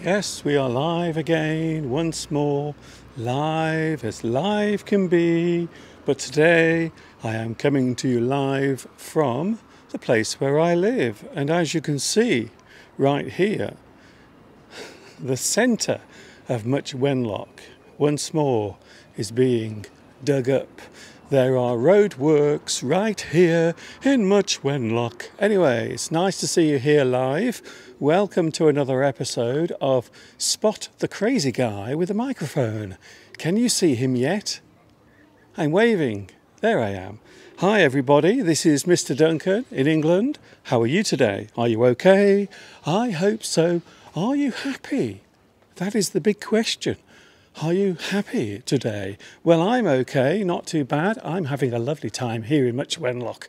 Yes, we are live again, once more, live as live can be. But today I am coming to you live from the place where I live. And as you can see right here, the centre of Much Wenlock once more is being dug up. There are roadworks right here in Much Wenlock. Anyway, it's nice to see you here live. Welcome to another episode of Spot the Crazy Guy with a Microphone. Can you see him yet? I'm waving. There I am. Hi everybody, this is Mr. Duncan in England. How are you today? Are you okay? I hope so. Are you happy? That is the big question. Are you happy today? Well, I'm okay, not too bad. I'm having a lovely time here in Much Wenlock.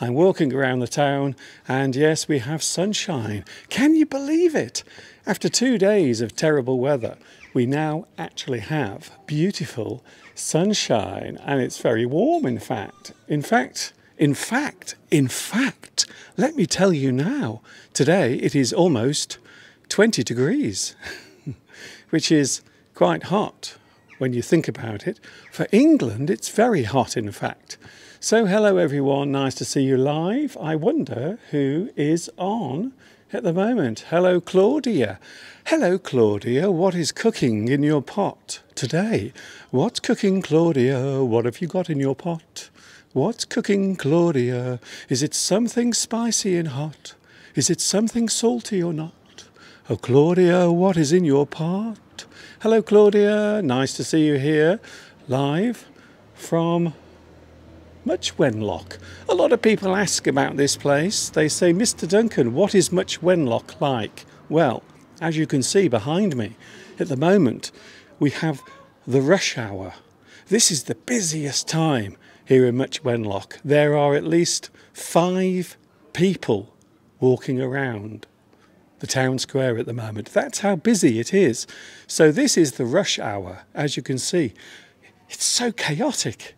I'm walking around the town and yes, we have sunshine. Can you believe it? After 2 days of terrible weather, we now actually have beautiful sunshine and it's very warm in fact. In fact, let me tell you now, today it is almost 20 degrees, which is quite hot when you think about it. For England, it's very hot, in fact. So hello everyone, nice to see you live. I wonder who is on at the moment. Hello Claudia. Hello Claudia, what is cooking in your pot today? What's cooking, Claudia? What have you got in your pot? What's cooking, Claudia? Is it something spicy and hot? Is it something salty or not? Oh Claudia, what is in your pot? Hello Claudia, nice to see you here live from Much Wenlock. A lot of people ask about this place. They say, Mr. Duncan, what is Much Wenlock like? Well, as you can see behind me, at the moment we have the rush hour. This is the busiest time here in Much Wenlock. There are at least 5 people walking around the town square at the moment. That's how busy it is. So this is the rush hour, as you can see. It's so chaotic.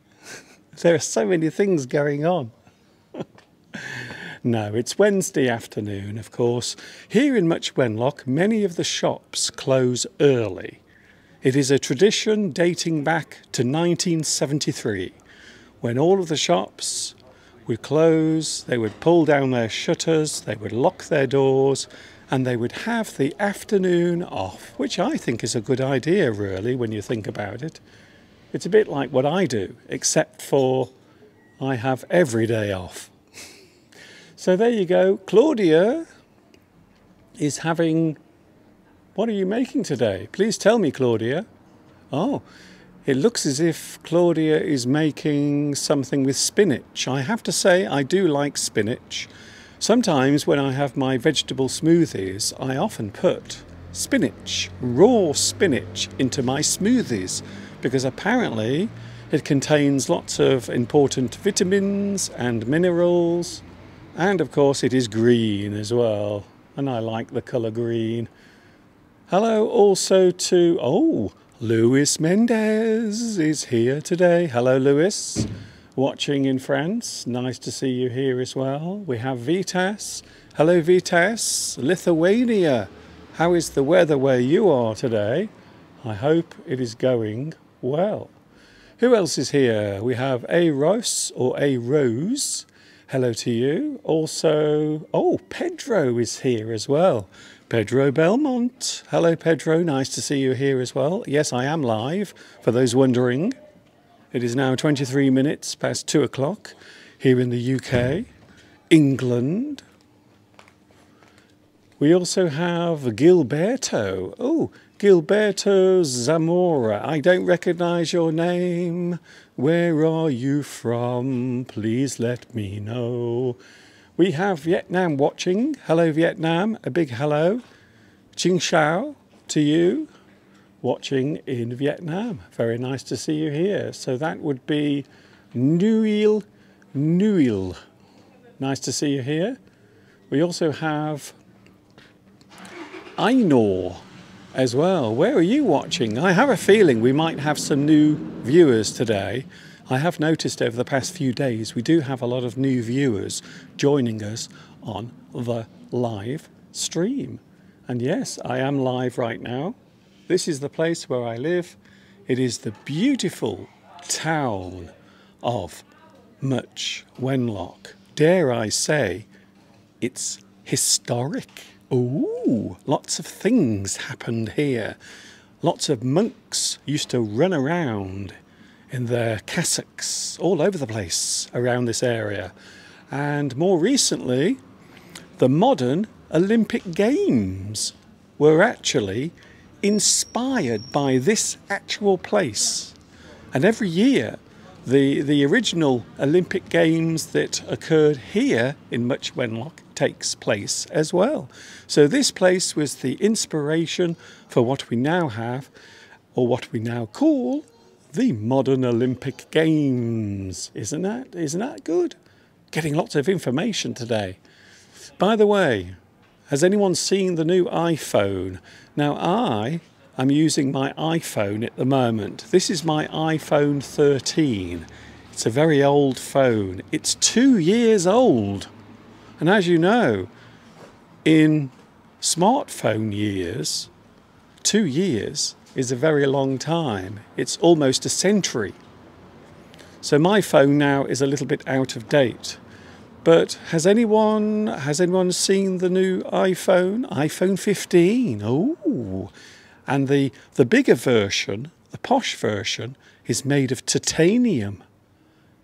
There are so many things going on. No, it's Wednesday afternoon, of course. Here in Much Wenlock, many of the shops close early. It is a tradition dating back to 1973, when all of the shops would close, they would pull down their shutters, they would lock their doors, and they would have the afternoon off, which I think is a good idea, really, when you think about it. It's a bit like what I do, except for I have every day off. So there you go. Claudia is having... What are you making today? Please tell me, Claudia. Oh, it looks as if Claudia is making something with spinach. I have to say, I do like spinach. Sometimes when I have my vegetable smoothies, I often put spinach, raw spinach, into my smoothies because apparently it contains lots of important vitamins and minerals, and of course it is green as well, and I like the colour green. Hello also to, Luis Mendez is here today. Hello Luis. Watching in France, nice to see you here as well. We have Vitas. Hello Vitas, Lithuania. How is the weather where you are today? I hope it is going well. Who else is here? We have A Rose or A Rose. Hello to you. Also, Pedro is here as well. Pedro Belmont. Hello Pedro, nice to see you here as well. Yes, I am live, for those wondering. It is now 23 minutes past 2 o'clock here in the UK, England. We also have Gilberto. Oh, Gilberto Zamora. I don't recognise your name. Where are you from? Please let me know. We have Vietnam watching. Hello, Vietnam. A big hello. Ching Shao to you. Watching in Vietnam. Very nice to see you here. So that would be Nuil. Nice to see you here. We also have Ainor as well. Where are you watching? I have a feeling we might have some new viewers today. I have noticed over the past few days we do have a lot of new viewers joining us on the live stream. And yes, I am live right now. This is the place where I live. It is the beautiful town of Much Wenlock. Dare I say, it's historic. Ooh, lots of things happened here. Lots of monks used to run around in their cassocks all over the place around this area. And more recently, the modern Olympic Games were actually inspired by this actual place. And every year, the original Olympic Games that occurred here in Much Wenlock takes place as well. So this place was the inspiration for what we now have, or what we now call, the modern Olympic Games. Isn't that good? Getting lots of information today. By the way, has anyone seen the new iPhone? Now I'm using my iPhone at the moment. This is my iPhone 13. It's a very old phone. It's 2 years old. And as you know, in smartphone years, 2 years is a very long time. It's almost a century. So my phone now is a little bit out of date. But has anyone seen the new iPhone? iPhone 15. Oh. And the bigger version, the posh version, is made of titanium.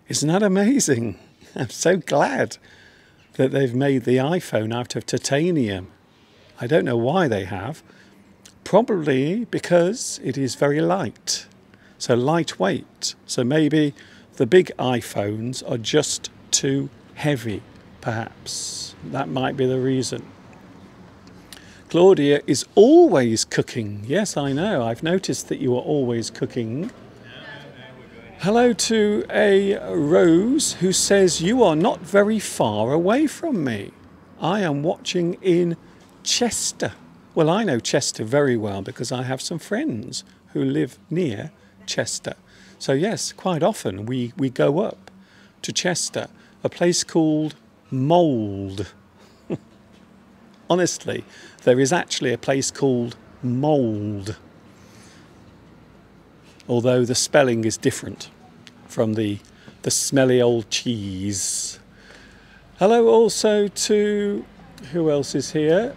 Isn't that amazing? I'm so glad that they've made the iPhone out of titanium. I don't know why they have. Probably because it is very light. So lightweight. So maybe the big iPhones are just too heavy, perhaps. That might be the reason. Claudia is always cooking. Yes, I know. I've noticed that you are always cooking. Hello to a Rose who says, you are not very far away from me. I am watching in Chester. Well, I know Chester very well because I have some friends who live near Chester. So yes, quite often we go up to Chester, a place called Mould. Honestly, there is actually a place called Mould, although the spelling is different from the smelly old cheese. Hello also to, who else is here?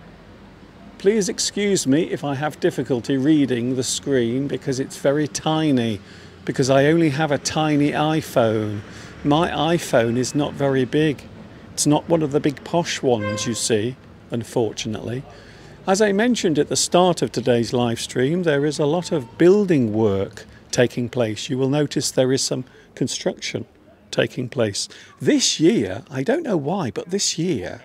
Please excuse me if I have difficulty reading the screen because it's very tiny, because I only have a tiny iPhone. My iPhone is not very big. It's not one of the big posh ones, you see, unfortunately. As I mentioned at the start of today's live stream, there is a lot of building work taking place. You will notice there is some construction taking place. This year, I don't know why, but this year,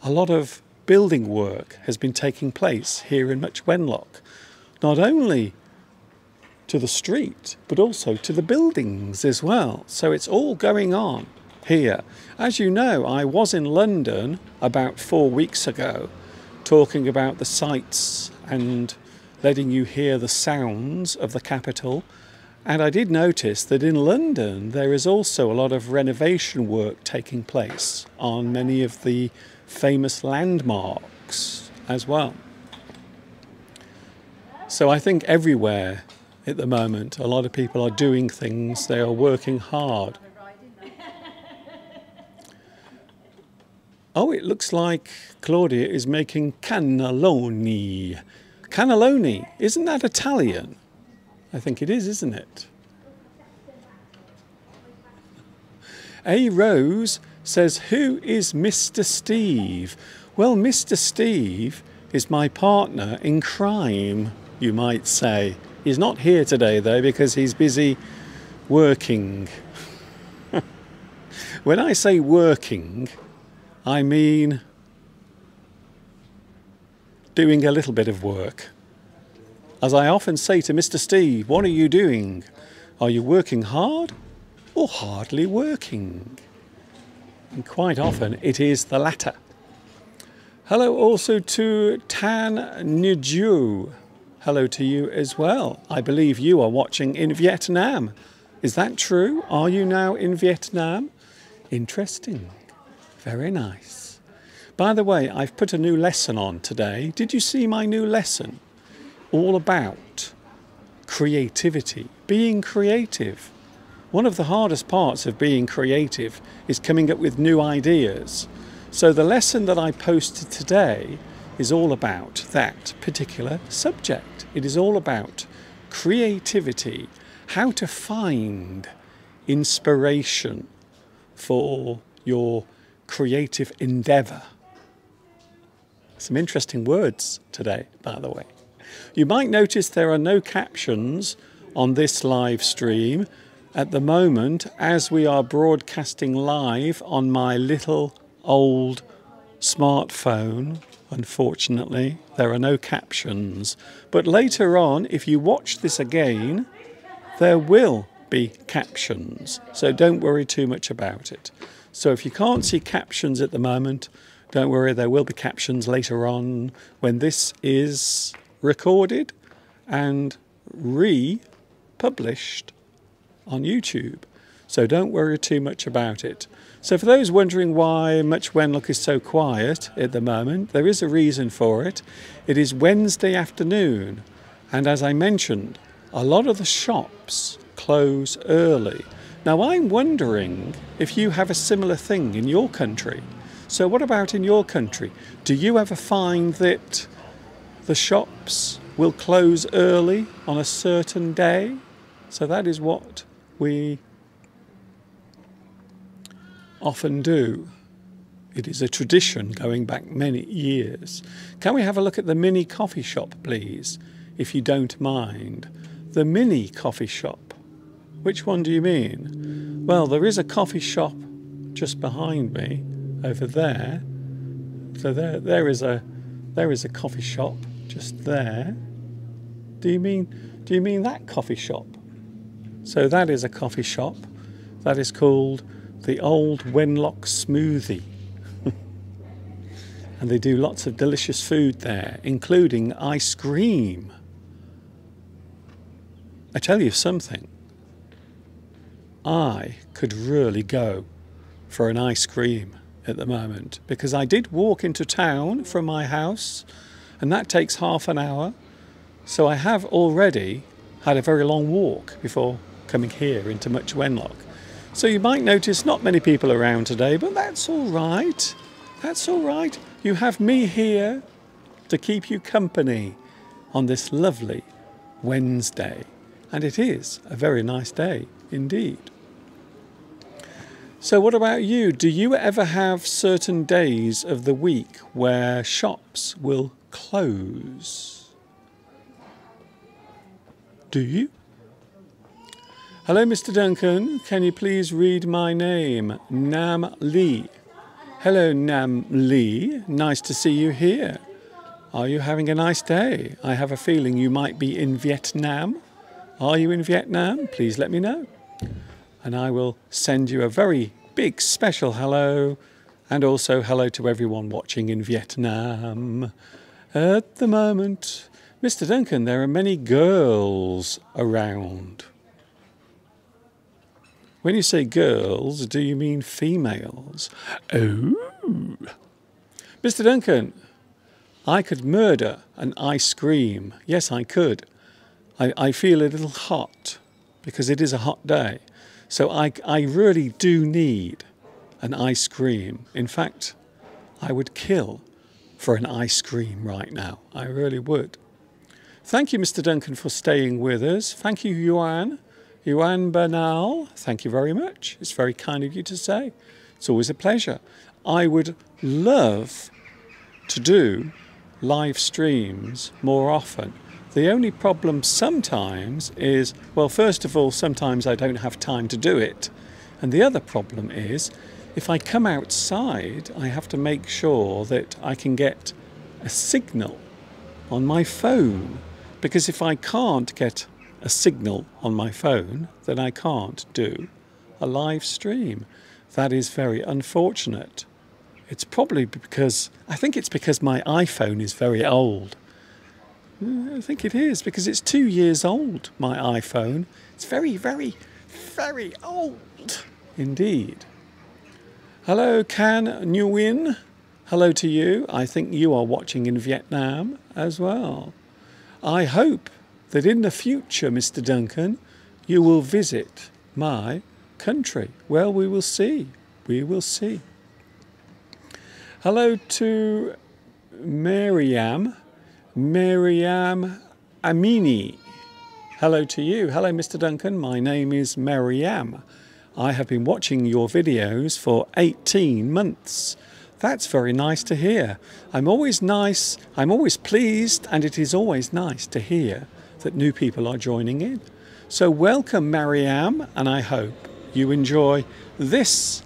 a lot of building work has been taking place here in Much Wenlock. Not only to the street, but also to the buildings as well. So it's all going on here. As you know, I was in London about 4 weeks ago talking about the sights and letting you hear the sounds of the capital. And I did notice that in London there is also a lot of renovation work taking place on many of the famous landmarks as well. So I think everywhere at the moment a lot of people are doing things, they are working hard. Oh, it looks like Claudia is making cannelloni. Cannelloni, isn't that Italian? I think it is, isn't it? A Rose says, who is Mr. Steve? Well, Mr. Steve is my partner in crime, you might say. He's not here today, though, because he's busy working. When I say working, I mean doing a little bit of work. As I often say to Mr. Steve, what are you doing? Are you working hard or hardly working? And quite often it is the latter. Hello also to Tan Nju. Hello to you as well. I believe you are watching in Vietnam. Is that true? Are you now in Vietnam? Interesting. Very nice. By the way, I've put a new lesson on today. Did you see my new lesson? All about creativity, being creative. One of the hardest parts of being creative is coming up with new ideas. So the lesson that I posted today is all about that particular subject. It is all about creativity, how to find inspiration for your creative endeavour. Some interesting words today, by the way. You might notice there are no captions on this live stream at the moment as we are broadcasting live on my little old smartphone. Unfortunately, there are no captions. But later on, if you watch this again, there will be captions. So don't worry too much about it. So if you can't see captions at the moment, don't worry, there will be captions later on when this is recorded and republished on YouTube. So don't worry too much about it. So for those wondering why Much Wenlock is so quiet at the moment, there is a reason for it. It is Wednesday afternoon, and as I mentioned, a lot of the shops close early. Now I'm wondering if you have a similar thing in your country. So what about in your country? Do you ever find that the shops will close early on a certain day? So that is what we often do. It is a tradition going back many years. Can we have a look at the mini coffee shop, please, if you don't mind? The mini coffee shop. Which one do you mean? Well, there is a coffee shop just behind me over there. So there is a coffee shop just there. Do you mean that coffee shop? So that is a coffee shop that is called the Old Wenlock Smoothie. And they do lots of delicious food there, including ice cream. I tell you something, I could really go for an ice cream at the moment, because I did walk into town from my house and that takes half an hour. So I have already had a very long walk before coming here into Much Wenlock. So you might notice not many people around today, but that's all right. That's all right. You have me here to keep you company on this lovely Wednesday. And it is a very nice day indeed. So what about you? Do you ever have certain days of the week where shops will close? Do you? Hello, Mr. Duncan. Can you please read my name? Nam Lee. Hello, Nam Lee. Nice to see you here. Are you having a nice day? I have a feeling you might be in Vietnam. Are you in Vietnam? Please let me know. And I will send you a very big special hello, and also hello to everyone watching in Vietnam. At the moment, Mr. Duncan, there are many girls around. When you say girls, do you mean females? Oh. Mr. Duncan, I could murder an ice cream. Yes, I could. I feel a little hot because it is a hot day. So I really do need an ice cream. In fact, I would kill for an ice cream right now. I really would. Thank you, Mr. Duncan, for staying with us. Thank you, Yuan. Yuan Bernal, thank you very much. It's very kind of you to say. It's always a pleasure. I would love to do live streams more often. The only problem sometimes is, well, first of all, sometimes I don't have time to do it. And the other problem is, if I come outside, I have to make sure that I can get a signal on my phone. Because if I can't get a signal on my phone, then I can't do a live stream. That is very unfortunate. It's probably because, I think it's because my iPhone is very old. I think it is, because it's 2 years old, my iPhone. It's very, very, very old indeed. Hello, Can Nguyen. Hello to you. I think you are watching in Vietnam as well. I hope that in the future, Mr. Duncan, you will visit my country. Well, we will see. We will see. Hello to Mariam Amini. Hello to you. Hello, Mr. Duncan. My name is Mariam. I have been watching your videos for 18 months. That's very nice to hear. I'm always pleased, and it is always nice to hear that new people are joining in. So welcome, Mariam, and I hope you enjoy this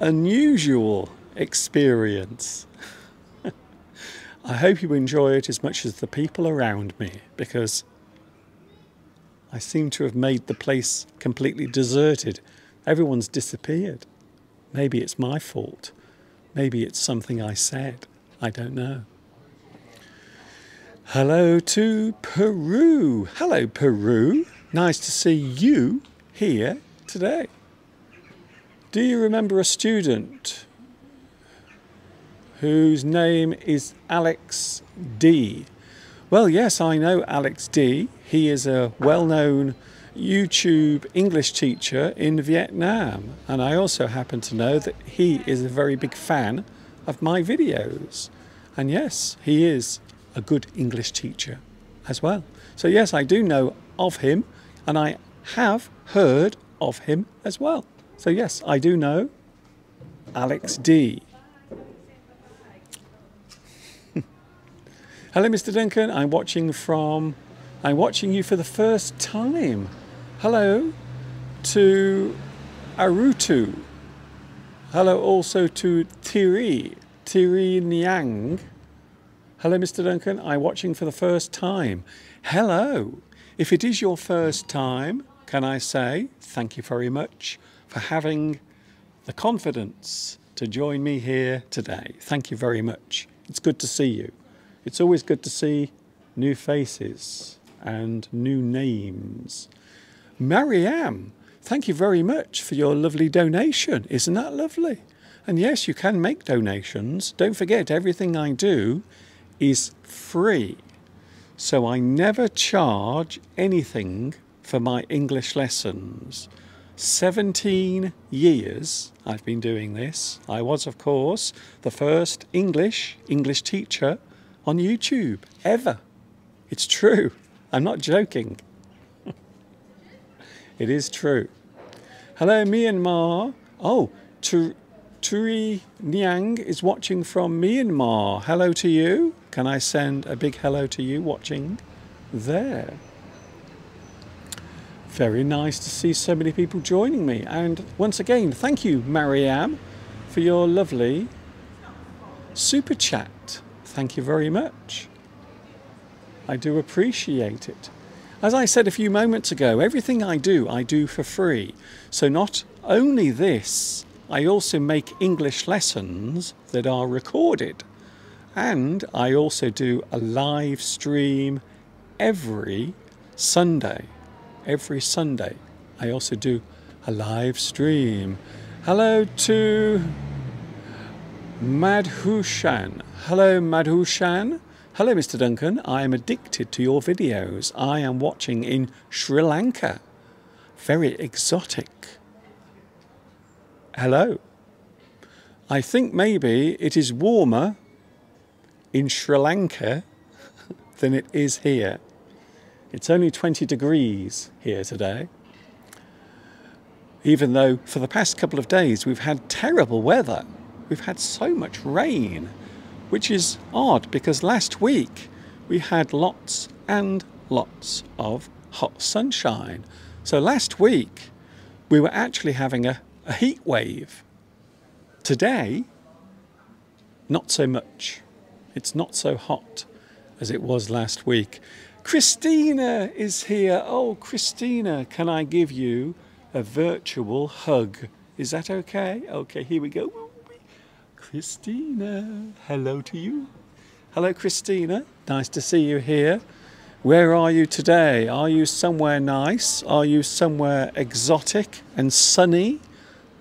unusual experience. I hope you enjoy it as much as the people around me, because I seem to have made the place completely deserted. Everyone's disappeared. Maybe it's my fault. Maybe it's something I said. I don't know. Hello to Peru. Hello, Peru. Nice to see you here today. Do you remember a student whose name is Alex D? Well, yes, I know Alex D. He is a well-known YouTube English teacher in Vietnam, and I also happen to know that he is a very big fan of my videos, and yes, he is a good English teacher as well. So yes, I do know of him, and I have heard of him as well. So yes, I do know Alex D. Hello, Mr. Duncan. I'm watching you for the first time. Hello to Arutu. Hello also to Thierry Niang. Hello, Mr. Duncan. I'm watching for the first time. Hello. If it is your first time, can I say thank you very much for having the confidence to join me here today. Thank you very much. It's good to see you. It's always good to see new faces and new names. Mariam, thank you very much for your lovely donation. Isn't that lovely? And yes, you can make donations. Don't forget, everything I do is free. So I never charge anything for my English lessons. 17 years I've been doing this. I was, of course, the first English teacher on YouTube ever. It's true. I'm not joking. It is true. Hello, Myanmar. Oh, Turi Niang is watching from Myanmar. Hello to you. Can I send a big hello to you watching there? Very nice to see so many people joining me. And once again, thank you, Mariam, for your lovely super chat. Thank you very much. I do appreciate it. As I said a few moments ago, everything I do for free. So not only this, I also make English lessons that are recorded. And I also do a live stream every Sunday. Every Sunday, I also do a live stream. Hello to Madhushan. Hello, Madhushan. Hello, Mr. Duncan. I am addicted to your videos. I am watching in Sri Lanka. Very exotic. Hello. I think maybe it is warmer in Sri Lanka than it is here. It's only 20 degrees here today. Even though for the past couple of days we've had terrible weather. We've had so much rain, which is odd because last week we had lots and lots of hot sunshine. So last week we were actually having a heat wave. Today, not so much. It's not so hot as it was last week. Christina is here. Oh, Christina, can I give you a virtual hug? Is that okay? Okay, here we go. Christina, hello to you. Hello, Christina. Nice to see you here. Where are you today? Are you somewhere nice? Are you somewhere exotic and sunny?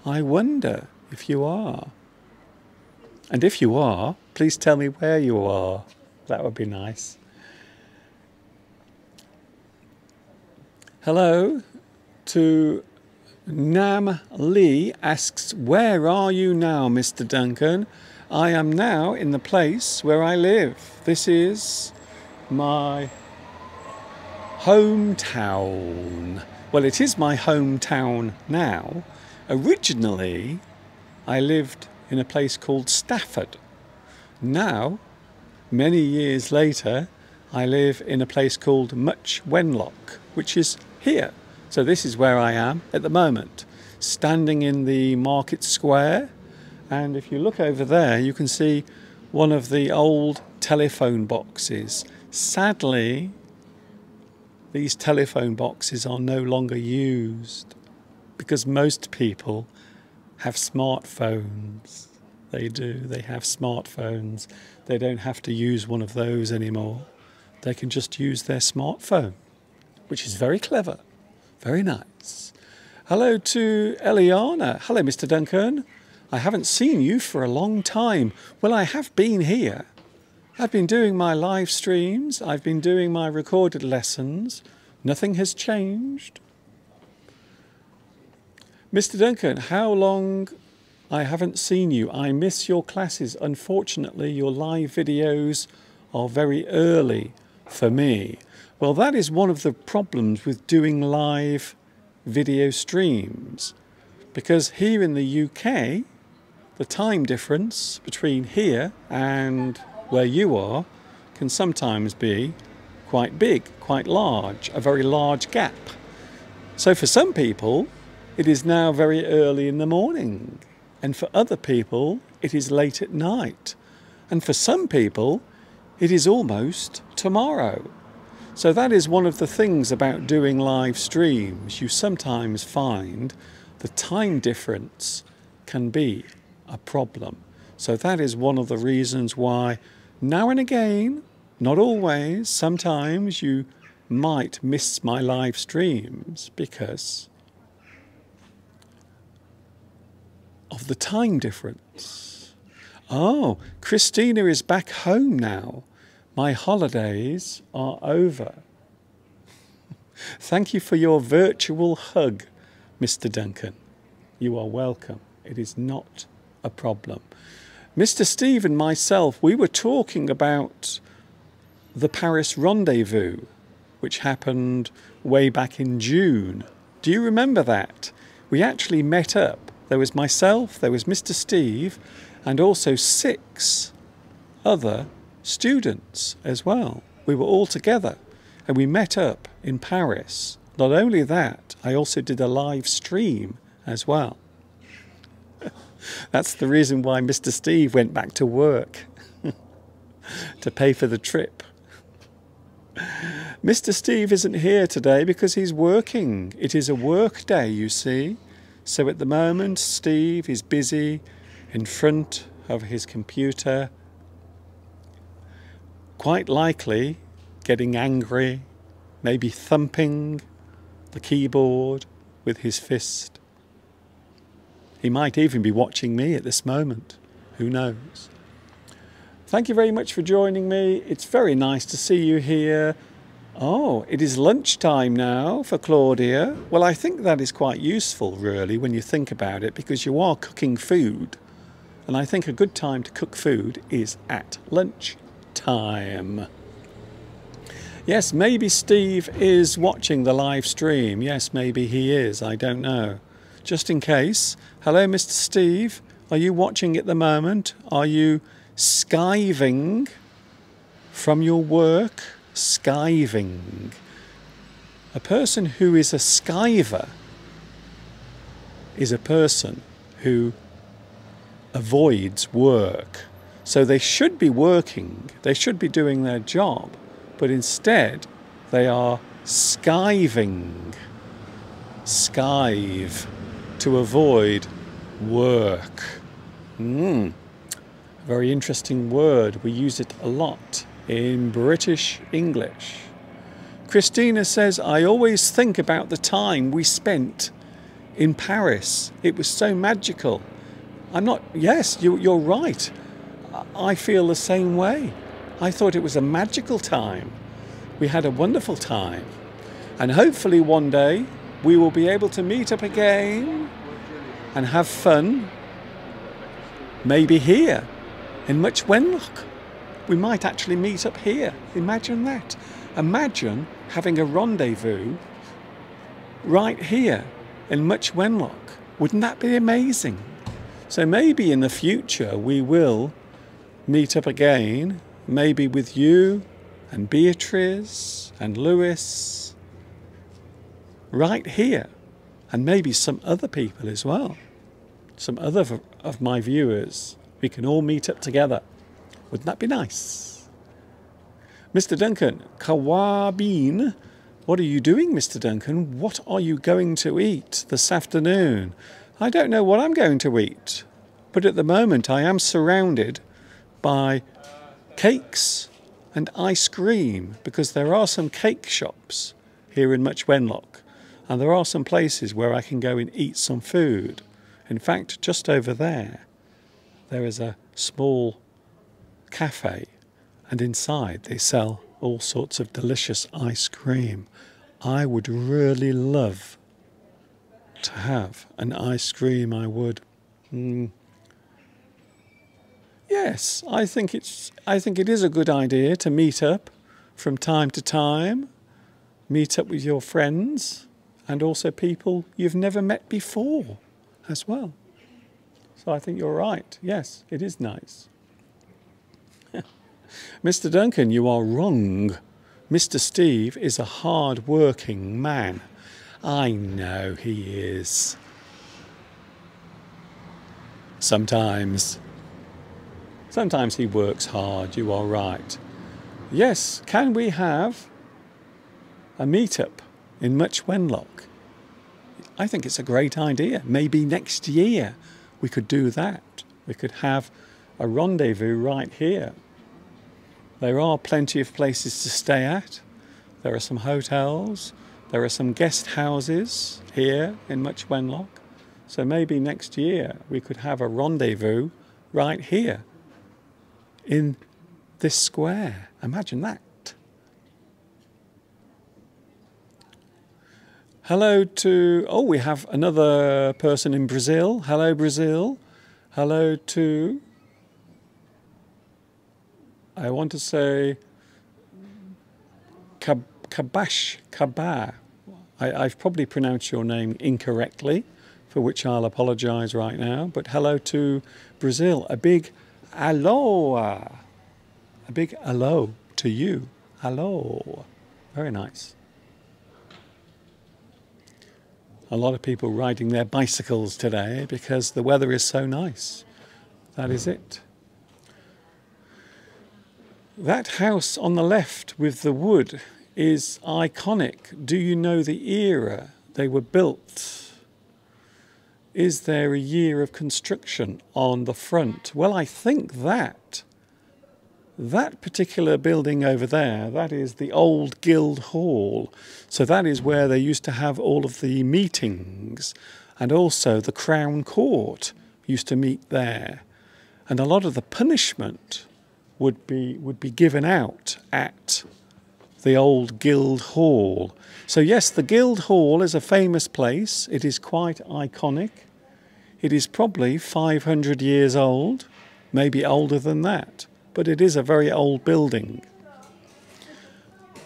I wonder if you are. And if you are, please tell me where you are. That would be nice. Hello to Nam Lee asks, where are you now, Mr. Duncan? I am now in the place where I live. This is my hometown. Well, it is my hometown now. Originally, I lived in a place called Stafford. Now, many years later, I live in a place called Much Wenlock, which is here. So this is where I am at the moment, standing in the market square. And if you look over there, you can see one of the old telephone boxes. Sadly, these telephone boxes are no longer used because most people have smartphones. They do. They have smartphones. They don't have to use one of those anymore. They can just use their smartphone, which is very clever. Very nice. Hello to Eliana. Hello, Mr. Duncan. I haven't seen you for a long time. Well, I have been here. I've been doing my live streams. I've been doing my recorded lessons. Nothing has changed. Mr. Duncan, how long I haven't seen you? I miss your classes. Unfortunately, your live videos are very early for me. Well, that is one of the problems with doing live video streams, because here in the UK, the time difference between here and where you are can sometimes be quite big, quite large, a very large gap. So for some people, it is now very early in the morning, and for other people, it is late at night, and for some people, it is almost tomorrow. So that is one of the things about doing live streams. You sometimes find the time difference can be a problem. So that is one of the reasons why now and again, not always, sometimes you might miss my live streams because of the time difference. Oh, Christina is back home now. My holidays are over. Thank you for your virtual hug, Mr. Duncan. You are welcome. It is not a problem. Mr. Steve and myself, we were talking about the Paris Rendezvous, which happened way back in June. Do you remember that? We actually met up. There was myself, there was Mr. Steve, and also 6 other students as well. We were all together and we met up in Paris. Not only that, I also did a live stream as well. That's the reason why Mr. Steve went back to work to pay for the trip. Mr. Steve isn't here today because he's working. It is a work day, you see. So at the moment, Steve is busy in front of his computer, quite likely getting angry, maybe thumping the keyboard with his fist. He might even be watching me at this moment. Who knows? Thank you very much for joining me. It's very nice to see you here. Oh, it is lunchtime now for Claudia. Well, I think that is quite useful, really, when you think about it, because you are cooking food. And I think a good time to cook food is at lunch time. Yes, maybe Steve is watching the live stream. Yes, maybe he is. I don't know. Just in case. Hello, Mr. Steve. Are you watching at the moment? Are you skiving from your work? Skiving. A person who is a skiver is a person who avoids work. So they should be working, they should be doing their job, but instead they are skiving. Skive, to avoid work. Very interesting word. We use it a lot in British English. Christina says, I always think about the time we spent in Paris. It was so magical. Yes, you're right. I feel the same way. I thought it was a magical time. We had a wonderful time. And hopefully one day we will be able to meet up again and have fun. Maybe here in Much Wenlock. We might actually meet up here. Imagine that. Imagine having a rendezvous right here in Much Wenlock. Wouldn't that be amazing? So maybe in the future we will meet up again, maybe with you and Beatrice and Lewis, right here, and maybe some other people as well, some other of my viewers. We can all meet up together. Wouldn't that be nice? Mr. Duncan, Kawabin, what are you doing, Mr. Duncan? What are you going to eat this afternoon? I don't know what I'm going to eat, but at the moment I am surrounded by cakes and ice cream, because there are some cake shops here in Much Wenlock, and there are some places where I can go and eat some food. In fact, just over there is a small cafe, and inside they sell all sorts of delicious ice cream. I would really love to have an ice cream, I would. Yes, I think it is a good idea to meet up from time to time, meet up with your friends and also people you've never met before as well. So I think you're right. Yes, it is nice. Mr. Duncan, you are wrong. Mr. Steve is a hard-working man. I know he is. Sometimes he works hard, you are right. Yes, can we have a meet-up in Much Wenlock? I think it's a great idea. Maybe next year we could do that. We could have a rendezvous right here. There are plenty of places to stay at. There are some hotels. There are some guest houses here in Much Wenlock. So maybe next year we could have a rendezvous right here in this square. Imagine that. Hello to, oh, we have another person in Brazil. Hello, Brazil. Hello to, I want to say, Kabah. I've probably pronounced your name incorrectly, for which I'll apologise right now. But hello to Brazil. A big aloha. A big hello to you. Hello. Very nice. A lot of people riding their bicycles today because the weather is so nice. That is it. That house on the left with the wood is iconic. Do you know the era they were built? Is there a year of construction on the front? Well, I think that particular building over there, that is the old Guild Hall. So that is where they used to have all of the meetings, and also the Crown Court used to meet there. And a lot of the punishment would be given out at the old Guild Hall. So yes, the Guild Hall is a famous place. It is quite iconic. It is probably 500 years old, maybe older than that. But it is a very old building.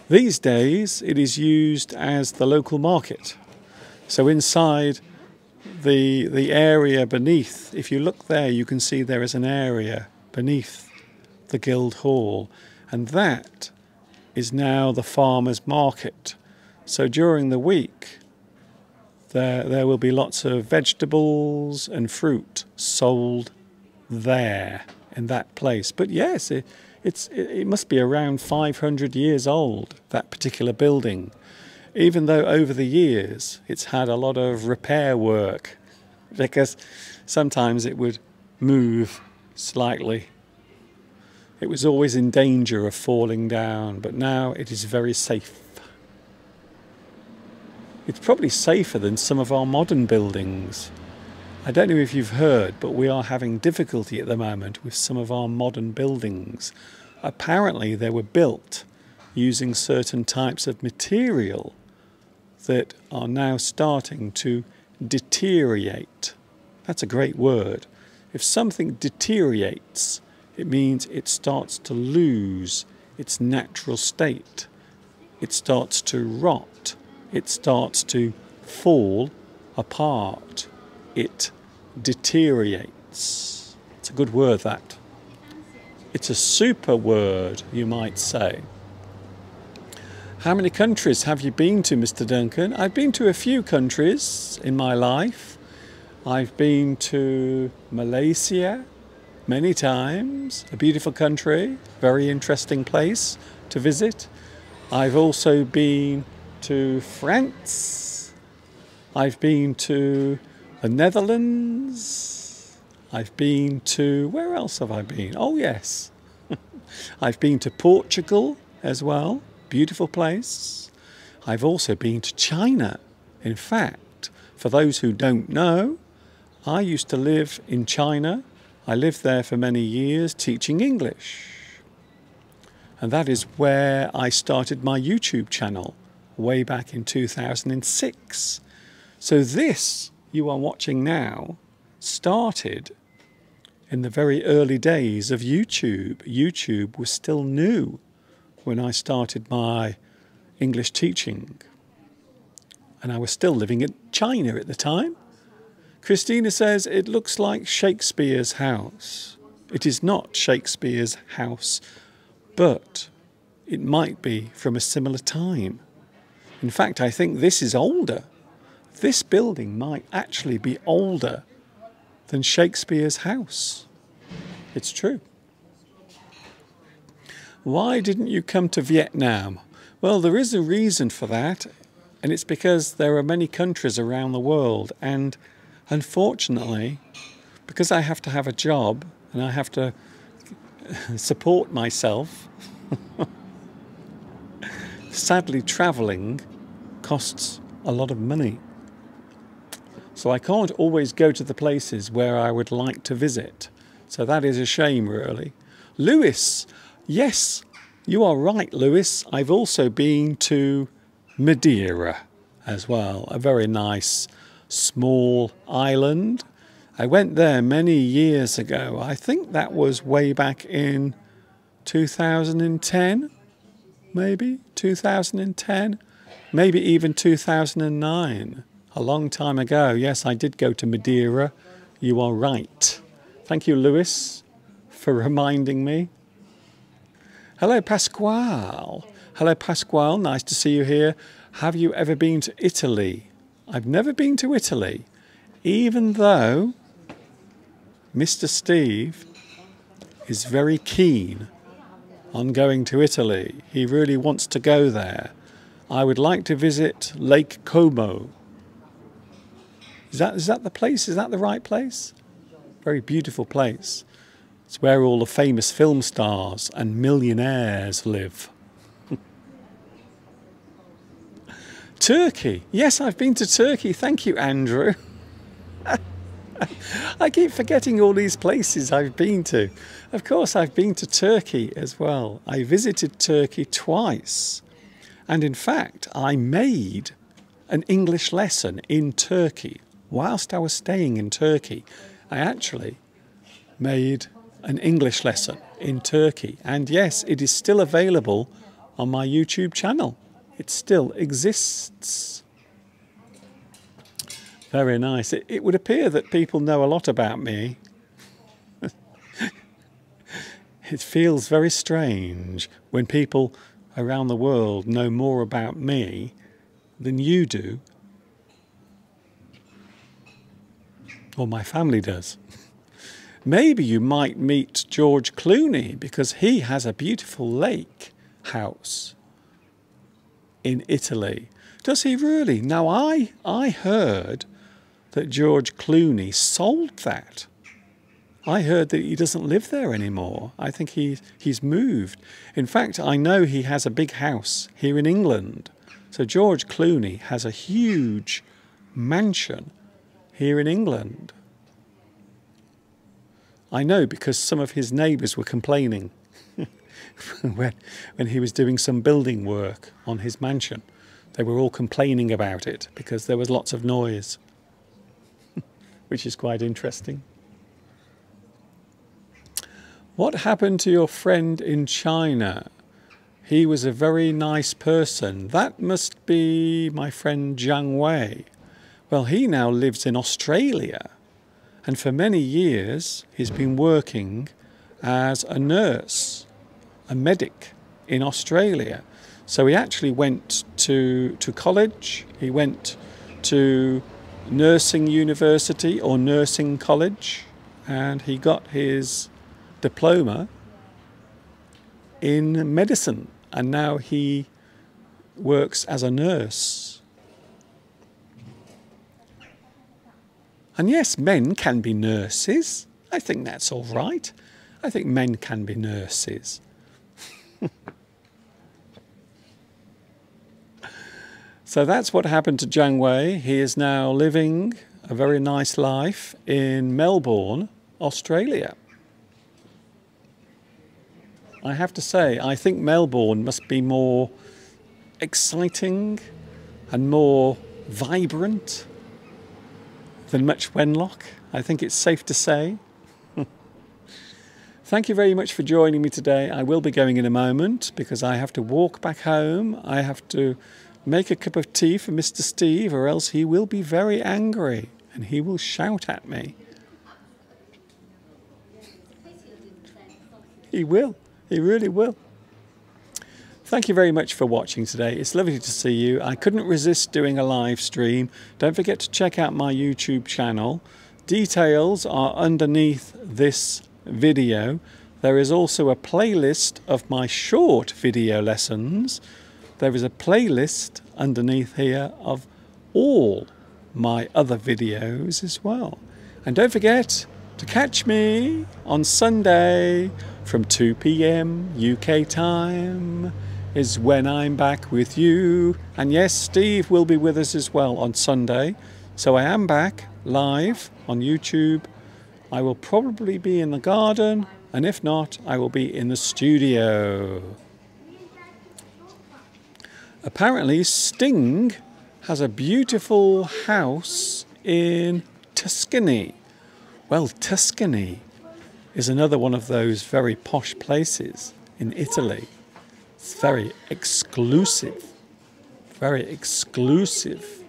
These days it is used as the local market. So inside the area beneath, if you look there, you can see there is an area beneath the Guild Hall, and that is now the farmers' market. So during the week there will be lots of vegetables and fruit sold there in that place. But yes, it must be around 500 years old, that particular building, even though over the years it's had a lot of repair work, because sometimes it would move slightly. It was always in danger of falling down, but now it is very safe. It's probably safer than some of our modern buildings. I don't know if you've heard, but we are having difficulty at the moment with some of our modern buildings. Apparently they were built using certain types of material that are now starting to deteriorate. That's a great word. If something deteriorates, it means it starts to lose its natural state. It starts to rot. It starts to fall apart. It deteriorates. It's a good word, that. It's a super word, you might say. How many countries have you been to, Mr. Duncan? I've been to a few countries in my life. I've been to Malaysia many times, a beautiful country, very interesting place to visit. I've also been to France. I've been to the Netherlands. I've been to, where else have I been? Oh yes, I've been to Portugal as well, beautiful place. I've also been to China. In fact, for those who don't know, I used to live in China. I lived there for many years teaching English. And that is where I started my YouTube channel way back in 2006. So this you are watching now started in the very early days of YouTube. YouTube was still new when I started my English teaching. And I was still living in China at the time. Christina says it looks like Shakespeare's house. It is not Shakespeare's house, but it might be from a similar time. In fact, I think this is older. This building might actually be older than Shakespeare's house. It's true. Why didn't you come to Vietnam? Well, there is a reason for that, and it's because there are many countries around the world, and unfortunately, because I have to have a job and I have to support myself, sadly travelling costs a lot of money. So I can't always go to the places where I would like to visit. So that is a shame, really. Lewis, yes, you are right, Lewis. I've also been to Madeira as well, a very nice small island. I went there many years ago. I think that was way back in 2010, maybe 2010, maybe even 2009. A long time ago. Yes, I did go to Madeira. You are right. Thank you, Lewis, for reminding me. Hello, Pasquale. Hello, Pasquale. Nice to see you here. Have you ever been to Italy? I've never been to Italy, even though Mr. Steve is very keen on going to Italy. He really wants to go there. I would like to visit Lake Como. Is that the place? Is that the right place? Very beautiful place. It's where all the famous film stars and millionaires live. Turkey. Yes, I've been to Turkey. Thank you, Andrew. I keep forgetting all these places I've been to. Of course, I've been to Turkey as well. I visited Turkey twice. And in fact, I made an English lesson in Turkey. Whilst I was staying in Turkey, I actually made an English lesson in Turkey. And yes, it is still available on my YouTube channel. It still exists. Very nice. It would appear that people know a lot about me. It feels very strange when people around the world know more about me than you do. Or my family does. Maybe you might meet George Clooney because he has a beautiful lake house in Italy. Does he really? Now I heard that George Clooney sold that. I heard that he doesn't live there anymore. I think he's moved. In fact, I know he has a big house here in England. So George Clooney has a huge mansion here in England. I know because some of his neighbours were complaining when he was doing some building work on his mansion. They were all complaining about it because there was lots of noise, which is quite interesting. What happened to your friend in China? He was a very nice person. That must be my friend Jiang Wei. Well, he now lives in Australia, and for many years he's been working as a nurse, a medic in Australia. So he actually went to college. He went to nursing university or nursing college, and he got his diploma in medicine, and now he works as a nurse. And yes, men can be nurses. I think that's all right. I think men can be nurses. So that's what happened to Jiang Wei. He is now living a very nice life in Melbourne, Australia. I have to say, I think Melbourne must be more exciting and more vibrant than much Wenlock. I think it's safe to say. Thank you very much for joining me today. I will be going in a moment because I have to walk back home. I have to make a cup of tea for Mr. Steve, or else he will be very angry and he will shout at me. He will. He really will. Thank you very much for watching today. It's lovely to see you. I couldn't resist doing a live stream. Don't forget to check out my YouTube channel. Details are underneath this video. There is also a playlist of my short video lessons. There is a playlist underneath here of all my other videos as well. And don't forget to catch me on Sunday from 2 p.m. UK time is when I'm back with you. And yes, Steve will be with us as well on Sunday. So I am back live on YouTube. I will probably be in the garden, and if not, I will be in the studio. Apparently, Sting has a beautiful house in Tuscany. Well, Tuscany is another one of those very posh places in Italy. It's very exclusive. Very exclusive.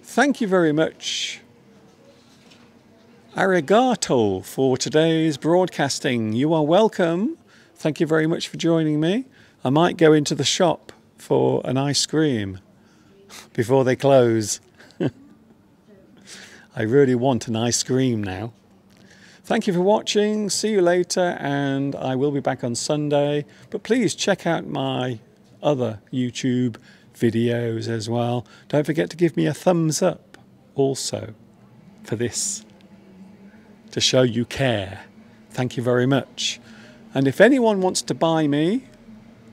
Thank you very much, Arigato, for today's broadcasting. You are welcome. Thank you very much for joining me. I might go into the shop for an ice cream before they close. I really want an ice cream now. Thank you for watching. See you later, and I will be back on Sunday. But please check out my other YouTube videos as well. Don't forget to give me a thumbs up also for this, to show you care. Thank you very much. And if anyone wants to buy me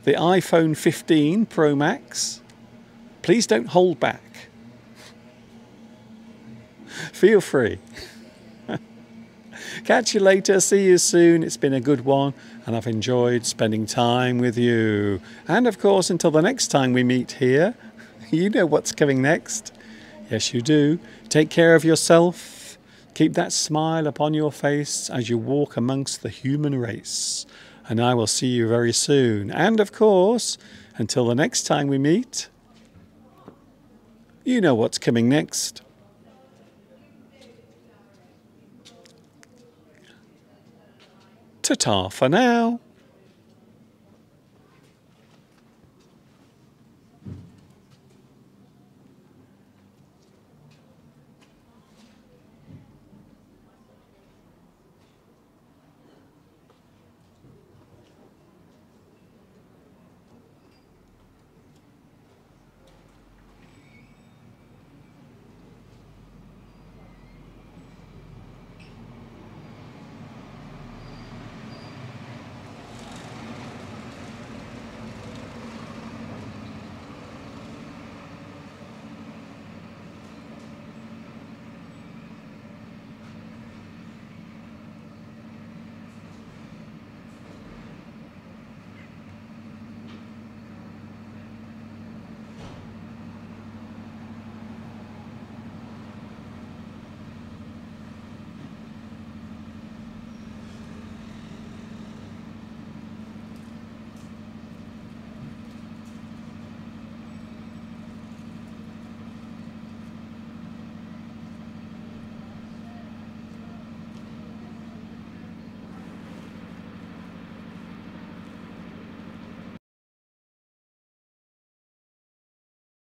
the iPhone 15 Pro Max, please don't hold back. Feel free. Catch you later. See you soon. It's been a good one, and I've enjoyed spending time with you. And of course, until the next time we meet here, you know what's coming next. Yes, you do. Take care of yourself. Keep that smile upon your face as you walk amongst the human race. And I will see you very soon. And of course, until the next time we meet, you know what's coming next. Ta-ta for now.